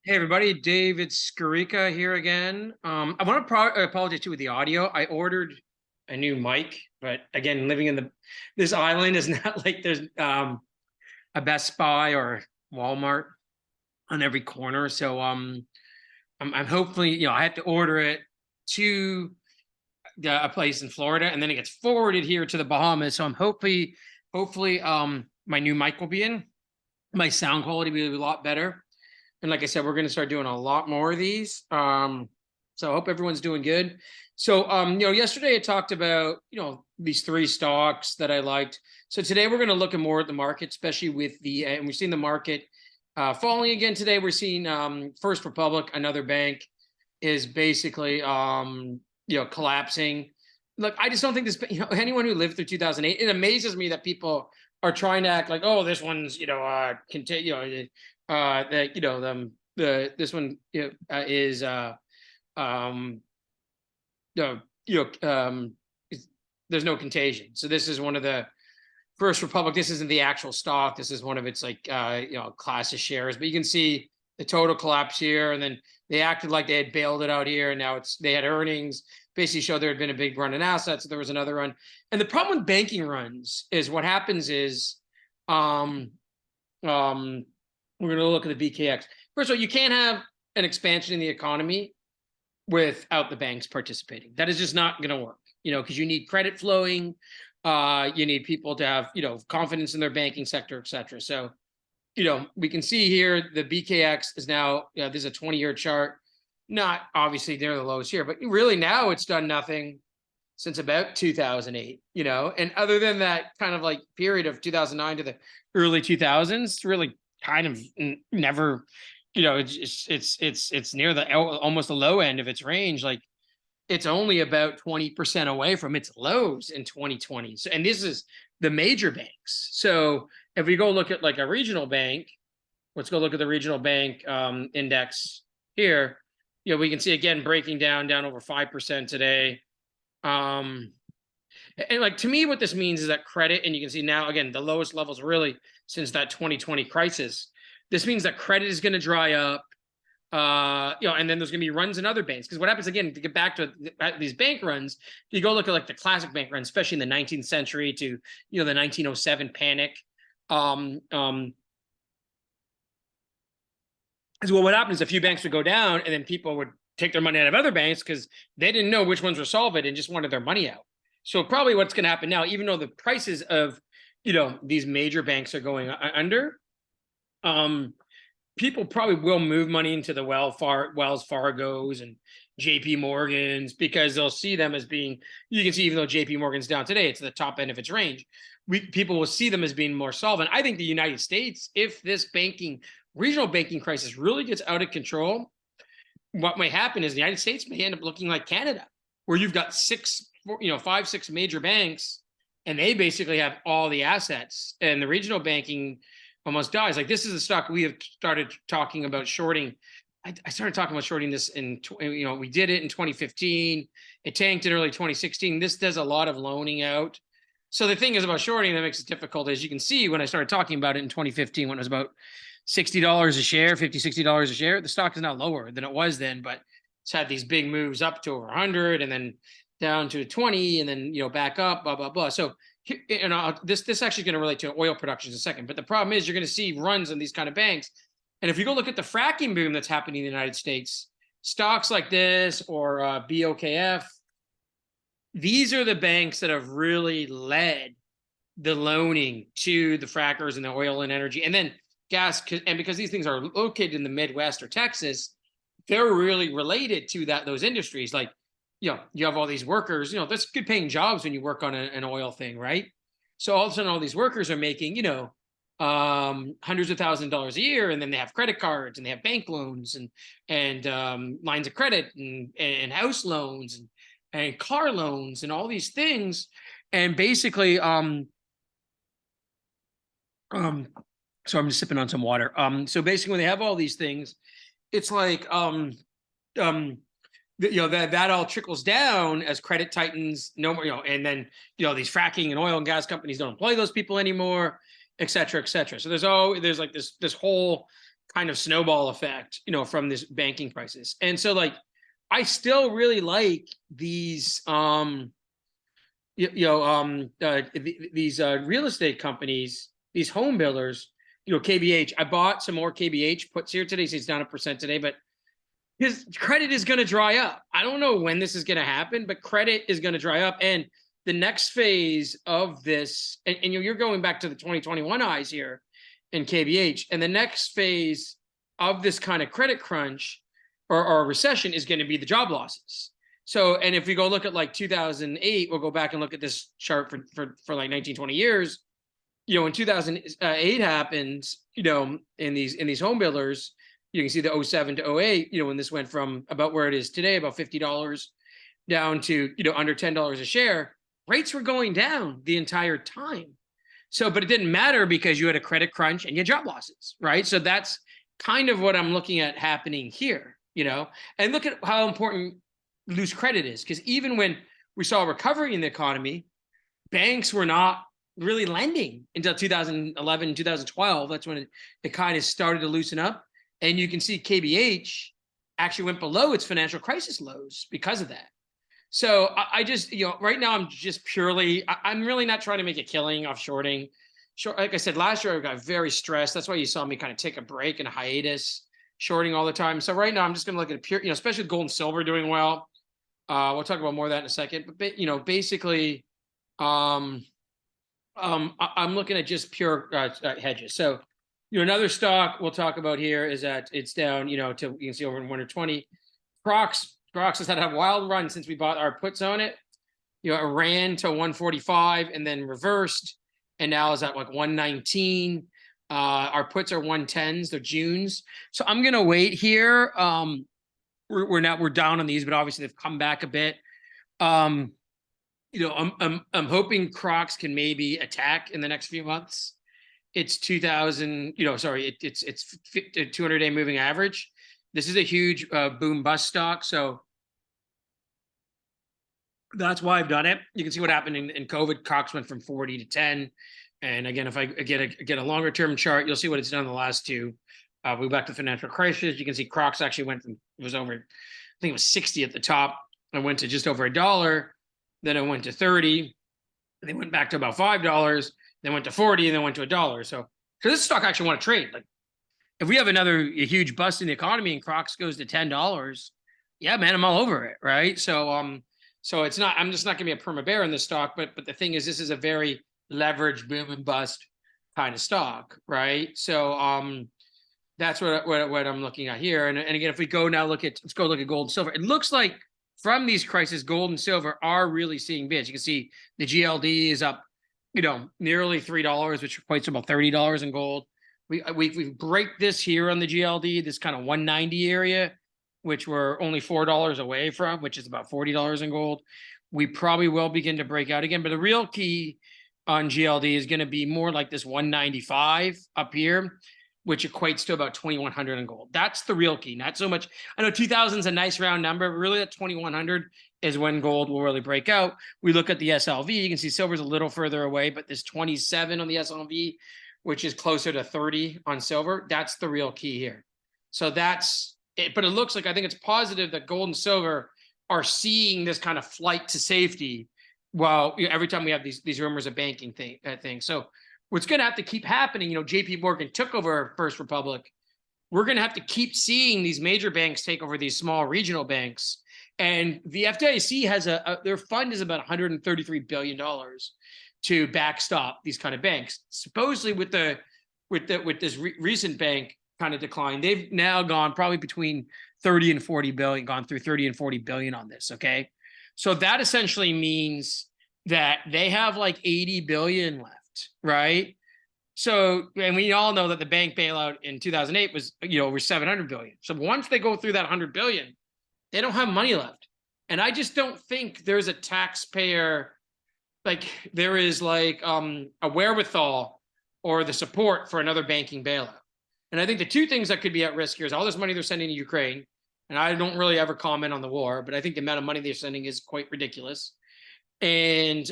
Hey everybody, David Skarica here again. I want to apologize too with the audio. I ordered a new mic, but again, living in this island is not like there's a Best Buy or Walmart on every corner. So I'm hopefully I have to order it to a place in Florida, and then it gets forwarded here to the Bahamas. So I'm hopefully my new mic will be in. My sound quality will be a lot better. And like I said, we're going to start doing a lot more of these. So I hope everyone's doing good. So, yesterday I talked about, these three stocks that I liked. So today we're going to look at more at the market, especially with and we've seen the market falling again today. We're seeing First Republic, another bank, is basically, collapsing. Look, I just don't think this, anyone who lived through 2008, it amazes me that people are trying to act like, oh, this one's, that this one is there's no contagion. So this is one of the First Republic. This isn't the actual stock. This is one of its class of shares. But you can see the total collapse here, and then they acted like they had bailed it out here, and now they had earnings. Basically showed there had been a big run in assets. So there was another run. And the problem with banking runs is what happens is we're going to look at the BKX. First of all, you can't have an expansion in the economy without the banks participating. That is just not going to work, because you need credit flowing. You need people to have, confidence in their banking sector, et cetera. So, we can see here the BKX is now, this is a 20-year chart. Not obviously near the lowest here, but really now it's done nothing since about 2008, and other than that kind of like period of 2009 to the early 2000s, really kind of never, it's near the almost the low end of its range. Like it's only about 20% away from its lows in 2020. So, and this is the major banks. So if we go look at like a regional bank, let's go look at the regional bank index here. We can see again breaking down over 5% today. And like to me, what this means is that credit, and you can see now again the lowest levels really since that 2020 crisis. This means that credit is going to dry up, and then there's going to be runs in other banks. Because what happens again, to get back to these bank runs, you go look at like the classic bank runs, especially in the 19th century to the 1907 panic. Because what happens, a few banks would go down, and then people would take their money out of other banks because they didn't know which ones were solvent and just wanted their money out. So probably what's going to happen now, even though the prices of these major banks are going under, people probably will move money into the Wells Fargos and JP Morgans because they'll see them as being, you can see even though JP Morgan's down today, it's the top end of its range. People will see them as being more solvent. I think the United States, if this regional banking crisis really gets out of control, what may happen is the United States may end up looking like Canada, where you've got 5, 6 major banks, and they basically have all the assets, and the regional banking almost dies. Like this is a stock we have started talking about shorting. I started talking about shorting this we did it in 2015. It tanked in early 2016. This does a lot of loaning out. So the thing is about shorting that makes it difficult, as you can see, when I started talking about it in 2015, when it was about $60 a share, $50, $60 a share, the stock is now lower than it was then, but it's had these big moves up to over 100 and then down to 20 and then, back up, blah, blah, blah. So, this actually is going to relate to oil production in a second, but the problem is you're going to see runs on these kind of banks. And if you go look at the fracking boom that's happening in the United States, stocks like this or BOKF, these are the banks that have really led the loaning to the frackers and the oil and energy. And then gas, and because these things are located in the Midwest or Texas, they're really related to those industries. Like, you have all these workers, that's good paying jobs when you work on an oil thing, right? So all of a sudden, all these workers are making, hundreds of thousands of dollars a year, and then they have credit cards and they have bank loans and lines of credit and house loans and car loans and all these things. And basically, so I'm just sipping on some water. So basically, when they have all these things, it's like that all trickles down as credit tightens, and then these fracking and oil and gas companies don't employ those people anymore, et cetera, et cetera. So there's like this whole kind of snowball effect, from this banking crisis. And so like, I still really like these, these real estate companies, these home builders, KBH. I bought some more KBH puts here today. So it's down 1% today, but his credit is going to dry up. I don't know when this is going to happen, but credit is going to dry up. And the next phase of this, and you're going back to the 2021 highs here in KBH, and the next phase of this kind of credit crunch or recession is going to be the job losses. So, and if we go look at like 2008, we'll go back and look at this chart for like 19, 20 years. When 2008 happened, in these home builders, you can see the 07 to 08, when this went from about where it is today, about $50 down to, under $10 a share, rates were going down the entire time. So, but it didn't matter because you had a credit crunch and you had job losses, right? So that's kind of what I'm looking at happening here, and look at how important loose credit is. Because even when we saw a recovery in the economy, banks were not really lending until 2011, 2012. That's when it kind of started to loosen up. And you can see KBH actually went below its financial crisis lows because of that. So I just, right now I'm just purely, I'm really not trying to make a killing off shorting. Like I said, last year I got very stressed. That's why you saw me kind of take a break and a hiatus, shorting all the time. So right now I'm just going to look at pure, especially with gold and silver doing well. We'll talk about more of that in a second. But basically, I'm looking at just pure hedges. So another stock we'll talk about here is that it's down, to you can see over in 120. CROX has had a wild run since we bought our puts on it. It ran to 145 and then reversed, and now is at like 119. Our puts are 110s, they're Junes. So I'm gonna wait here. We're down on these, but obviously they've come back a bit. I'm hoping CROX can maybe attack in the next few months. It's 2000, it's 200-day moving average. This is a huge boom bust stock. So that's why I've done it. You can see what happened in COVID. CROX went from 40 to 10. And again, if I get a longer term chart, you'll see what it's done in the last two. We back to the financial crisis. You can see CROX actually went from, it was over, I think it was 60 at the top. I went to just over $1. Then I went to 30. And they went back to about $5. Then went to 40, and then went to $1. So this stock I actually want to trade. Like, if we have a huge bust in the economy and CROX goes to $10, yeah, man, I'm all over it, right? So so it's not, I'm just not gonna be a perma bear in this stock, but the thing is, this is a very leveraged boom and bust kind of stock, right? So that's what I'm looking at here. And again, if we go now let's go look at gold and silver. It looks like from these crises, gold and silver are really seeing bids. You can see the GLD is up, nearly $3, which equates to about $30 in gold. We break this here on the GLD, this kind of 190 area, which we're only $4 away from, which is about $40 in gold. We probably will begin to break out again, but the real key on GLD is going to be more like this 195 up here, which equates to about 2,100 in gold. That's the real key, not so much. I know 2,000 is a nice round number, but really at 2,100 is when gold will really break out. We look at the SLV, you can see silver's a little further away, but this 27 on the SLV, which is closer to 30 on silver, that's the real key here. So that's it. But it looks like, I think it's positive that gold and silver are seeing this kind of flight to safety while every time we have these rumors of banking thing. So what's going to have to keep happening, JP Morgan took over First Republic. We're going to have to keep seeing these major banks take over these small regional banks. And the FDIC has their fund is about $133 billion to backstop these kind of banks. Supposedly with this recent bank kind of decline, they've now gone probably between 30 and 40 billion, gone through 30 and 40 billion on this. Okay. So that essentially means that they have like 80 billion left, right? So, and we all know that the bank bailout in 2008 was, over 700 billion. So once they go through that 100 billion, they don't have money left. And I just don't think there's a taxpayer, like there is like a wherewithal or the support for another banking bailout. And I think the two things that could be at risk here is all this money they're sending to Ukraine. And I don't really ever comment on the war, but I think the amount of money they're sending is quite ridiculous. And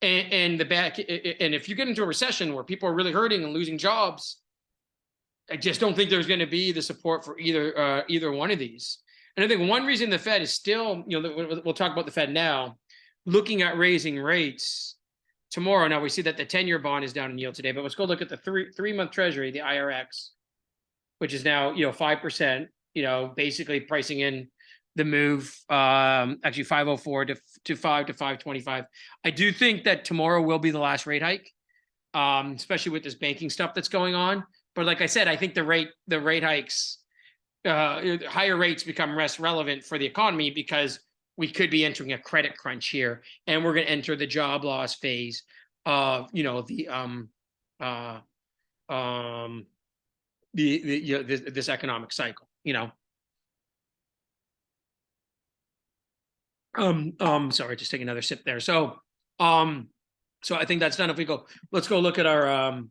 and the back, and if you get into a recession where people are really hurting and losing jobs, I just don't think there's going to be the support for either one of these. And I think one reason the Fed is still, we'll talk about the Fed now, looking at raising rates tomorrow. Now we see that the 10-year bond is down in yield today, but let's go look at the three-month Treasury, the IRX, which is now 5%. Basically pricing in the move, actually 504 to 525. I do think that tomorrow will be the last rate hike, especially with this banking stuff that's going on. But like I said, I think the rate hikes, higher rates become less relevant for the economy because we could be entering a credit crunch here, and we're going to enter the job loss phase of this economic cycle. Sorry, just take another sip there. So I think that's done. If we go, let's go look at our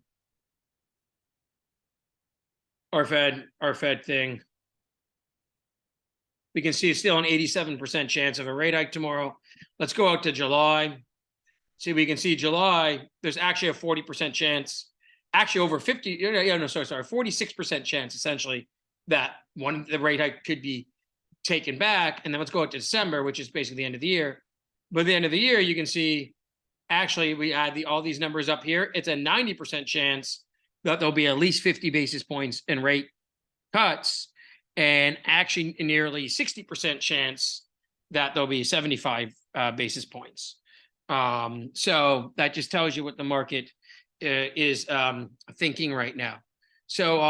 Fed thing. We can see still an 87% chance of a rate hike tomorrow. Let's go out to July. See, we can see July, there's actually a 40% chance, actually over 50, 46% chance essentially that the rate hike could be taken back. And then let's go out to December, which is basically the end of the year. But at the end of the year, you can see, actually, we add all these numbers up here. It's a 90% chance that there'll be at least 50 basis points in rate cuts, and actually nearly 60% chance that there'll be 75 basis points. So that just tells you what the market is thinking right now. So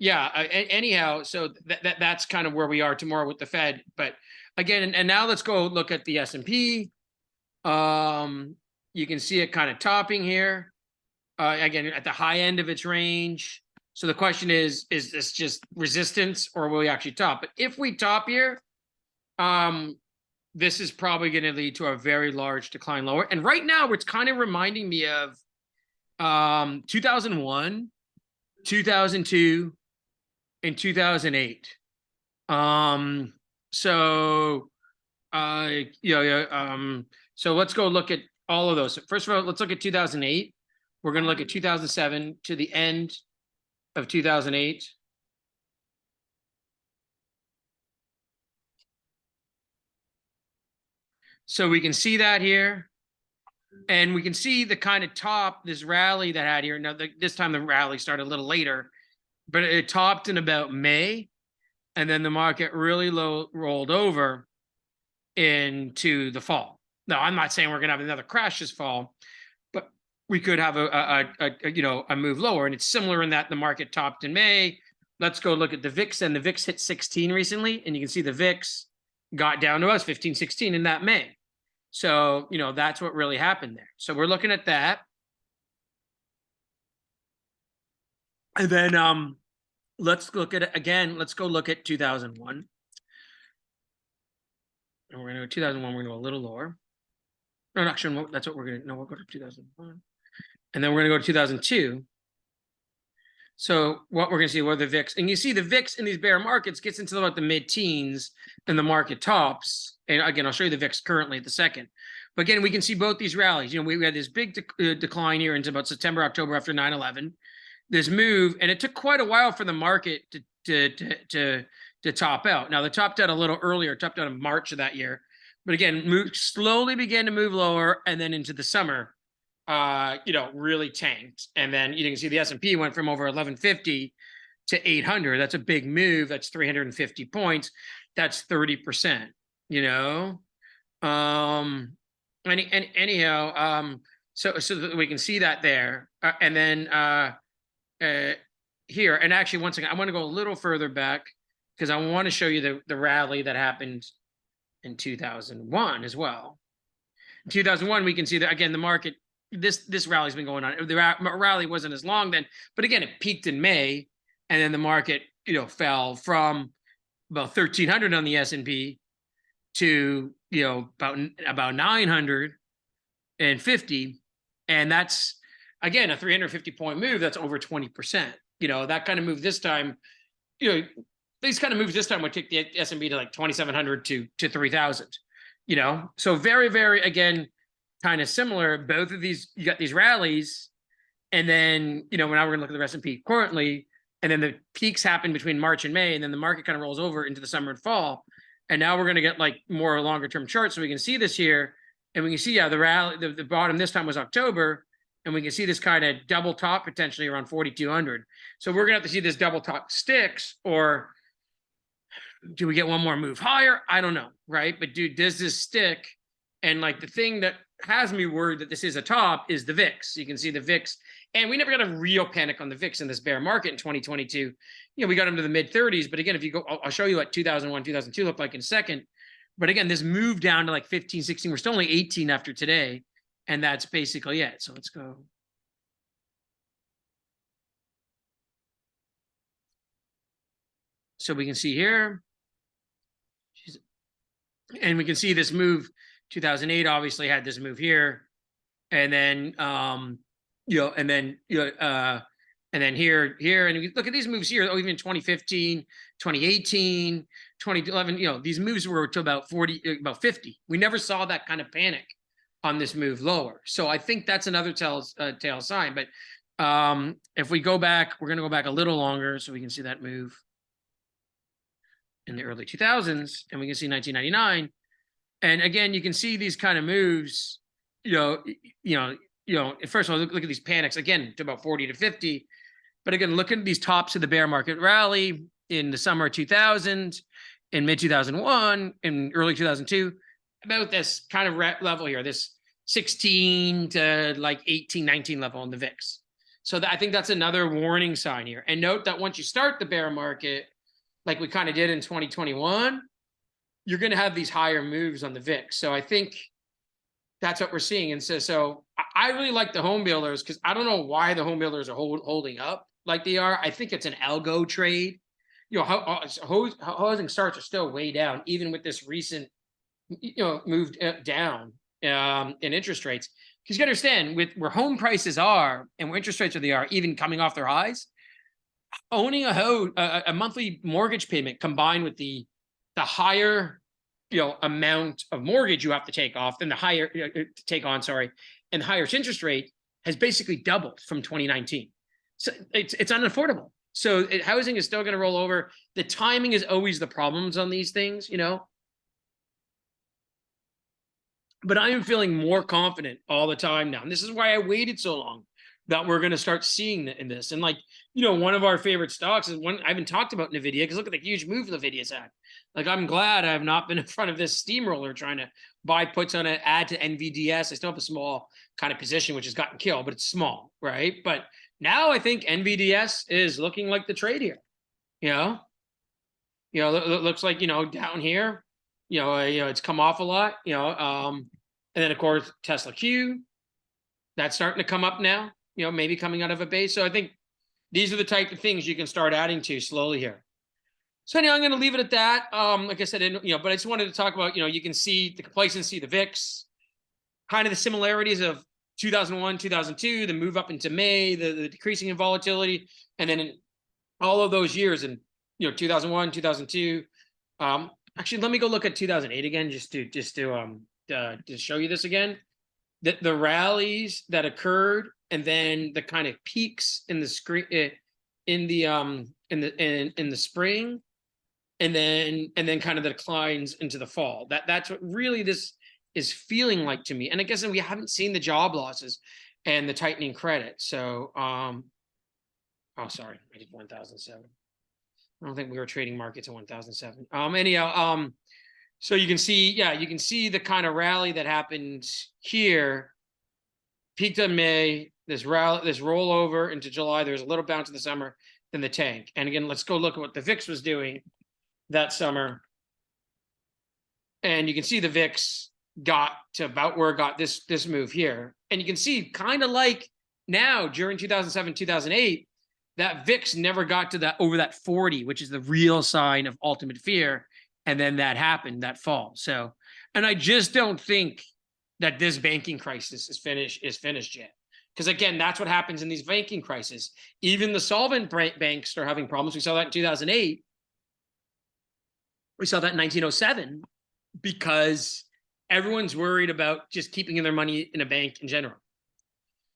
anyhow, so that's kind of where we are tomorrow with the Fed. But again, and now let's go look at the S&P. You can see it kind of topping here. Again, at the high end of its range. So the question is this just resistance, or will we actually top? But if we top here, this is probably going to lead to a very large decline lower. And right now, it's kind of reminding me of 2001, 2002, and 2008. So let's go look at all of those. First of all, let's look at 2008. We're going to look at 2007 to the end of 2008. So we can see that here. And we can see the kind of top, this rally that had here. Now, this time the rally started a little later, but it topped in about May. And then the market really rolled over into the fall. Now, I'm not saying we're going to have another crash this fall, but we could have a move lower. And it's similar in that the market topped in May. Let's go look at the VIX. And the VIX hit 16 recently. And you can see the VIX got down to us 15, 16 in that May. So, that's what really happened there. So we're looking at that. And then let's look at it again. Let's go look at 2001. And we're going to go 2001. We're going to go a little lower. No, actually, that's what we're going to, no, we'll go to 2001. And then we're going to go to 2002. So what we're going to see, what the VIX, and you see the VIX in these bear markets gets into about the mid-teens and the market tops. And again, I'll show you the VIX currently at the second. But again, we can see both these rallies. We had this big decline here into about September, October after 9/11. This move, and it took quite a while for the market to top out. Now, the topped out a little earlier, topped out in March of that year. But again, slowly began to move lower, and then into the summer, really tanked. And then you can see the S&P went from over 1150 to 800. That's a big move. That's 350 points. That's 30%, anyhow, so that we can see that there. And then here, and actually, once again, I want to go a little further back because I want to show you the rally that happened in 2001 as well. In 2001, we can see that, again, the market, this rally's been going on. The rally wasn't as long then, but again, it peaked in May, and then the market, fell from about 1,300 on the S&P to, about 950. And that's, again, a 350 point move. That's over 20%. That kind of move this time, these kind of moves this time would take the S&P to like 2,700 to 3,000, so very, very, again, kind of similar. Both of these, you got these rallies, and then, now we're going to look at the S&P currently, and then the peaks happen between March and May, and then the market kind of rolls over into the summer and fall. And now we're going to get like more longer term charts. So we can see this here, and we can see, the rally, the bottom this time was October, and we can see this kind of double top potentially around 4,200. So we're going to have to see this double top sticks, or do we get one more move higher? I don't know, right? But dude, does this stick? And like the thing that has me worried that this is a top is the VIX. You can see the VIX, and we never got a real panic on the VIX in this bear market in 2022. We got them to the mid 30s, but again, if you go, I'll show you what 2001, 2002 looked like in a second. But again, this moved down to like 15, 16. We're still only 18 after today, and that's basically it. So let's go. So we can see here, and we can see this move. 2008 obviously had this move here, and then and then and then here, and if you look at these moves here, even 2015, 2018, 2011, these moves were to about 40, about 50. We never saw that kind of panic on this move lower. So I think that's another tail sign. But if we go back, we're going to go back a little longer so we can see that move in the early 2000s, and we can see 1999. And again, you can see these kind of moves, first of all, look at these panics again to about 40 to 50. But again, look at these tops of the bear market rally in the summer of 2000, in mid 2001, in early 2002, about this kind of level here, this 16 to like 18, 19 level on the VIX. So I think that's another warning sign here. And note that once you start the bear market, like we kind of did in 2021, you're going to have these higher moves on the VIX. So I think that's what we're seeing. And so I really like the home builders, because I don't know why the home builders are holding up like they are. I think it's an algo trade. Housing starts are still way down, even with this recent, move down in interest rates. Because you got to understand, with where home prices are and where interest rates are, even coming off their highs, owning a monthly mortgage payment combined with the higher amount of mortgage you have to take off, and the higher and the higher interest rate has basically doubled from 2019. So it's unaffordable. So housing is still going to roll over. The timing is always the problems on these things, But I am feeling more confident all the time now, and this is why I waited so long, that we're going to start seeing in this. And one of our favorite stocks is one I haven't talked about NVIDIA, because look at the huge move NVIDIA's had. Like, I'm glad I have not been in front of this steamroller trying to buy puts on it, add to NVDS. I still have a small kind of position, which has gotten killed, but it's small, right? But now I think NVDS is looking like the trade here. It looks like, down here, it's come off a lot, and then of course Tesla Q, that's starting to come up now, maybe coming out of a base. So I think these are the type of things you can start adding to slowly here. So anyway, I'm going to leave it at that. Like I said, but I just wanted to talk about, you can see the complacency, the VIX, kind of the similarities of 2001, 2002, the move up into May, the decreasing in volatility, and then in all of those years in 2001, 2002. Actually, let me go look at 2008 again, just to show you this again. The rallies that occurred, and then the kind of peaks in the screen in the spring, and then kind of the declines into the fall. That's what really this is feeling like to me. And I guess we haven't seen the job losses and the tightening credit. So sorry, I did 1007. I don't think we were trading markets at 1007. Anyhow, so you can see the kind of rally that happened here, peaked in May, this rollover into July. There's a little bounce in the summer, then the tank. And again, let's go look at what the VIX was doing that summer. And you can see the VIX got to about where it got this move here. And you can see kind of like now during 2007, 2008, that VIX never got to over that 40, which is the real sign of ultimate fear. And then that happened, that fall. So, and I just don't think that this banking crisis is finished yet. Because again, that's what happens in these banking crises. Even the solvent banks are having problems. We saw that in 2008. We saw that in 1907, because everyone's worried about just keeping their money in a bank in general.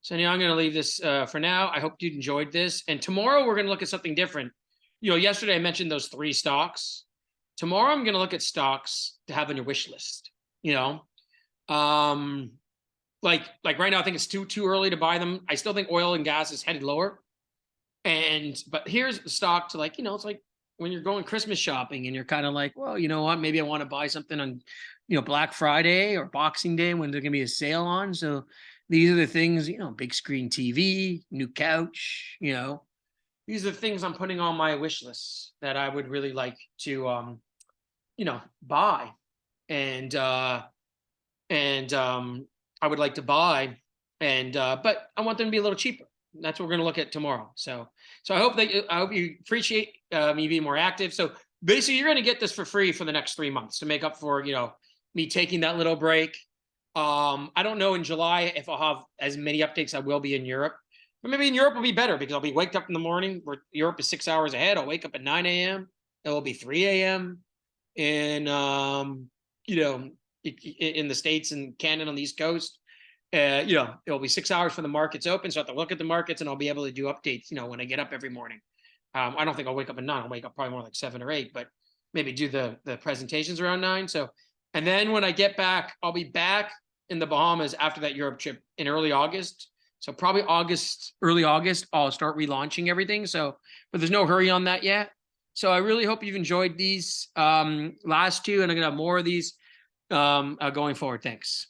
So now I'm going to leave this for now. I hope you enjoyed this. And tomorrow we're going to look at something different. You know, yesterday I mentioned those 3 stocks. Tomorrow I'm going to look at stocks to have on your wish list. You know, like right now I think it's too early to buy them. I still think oil and gas is headed lower. But here's the stock to, like, you know, it's like when you're going Christmas shopping and you're kind of like, well, you know what, maybe I want to buy something on, you know, Black Friday or Boxing Day when there's going to be a sale on. So these are the things, you know, big screen TV, new couch, you know, these are the things I'm putting on my wish list that I would really like to, you know, buy. And I would like to buy, but I want them to be a little cheaper. That's what we're going to look at tomorrow. So I hope you appreciate me being more active. So basically, you're going to get this for free for the next 3 months to make up for, you know, me taking that little break. I don't know in July if I'll have as many updates. I will be in Europe, but maybe in Europe will be better because I'll be waked up in the morning. Where Europe is 6 hours ahead. I'll wake up at 9 a.m. It will be 3 a.m. and you know, in the States and Canada on the East Coast. You know, it'll be 6 hours for the markets open. So I have to look at the markets and I'll be able to do updates, you know, when I get up every morning. I don't think I'll wake up at 9. I'll wake up probably more like 7 or 8, but maybe do the presentations around 9. So, and then when I get back, I'll be back in the Bahamas after that Europe trip in early August. So probably early August, I'll start relaunching everything. So, but there's no hurry on that yet. So I really hope you've enjoyed these last 2, and I'm going to have more of these going forward. Thanks.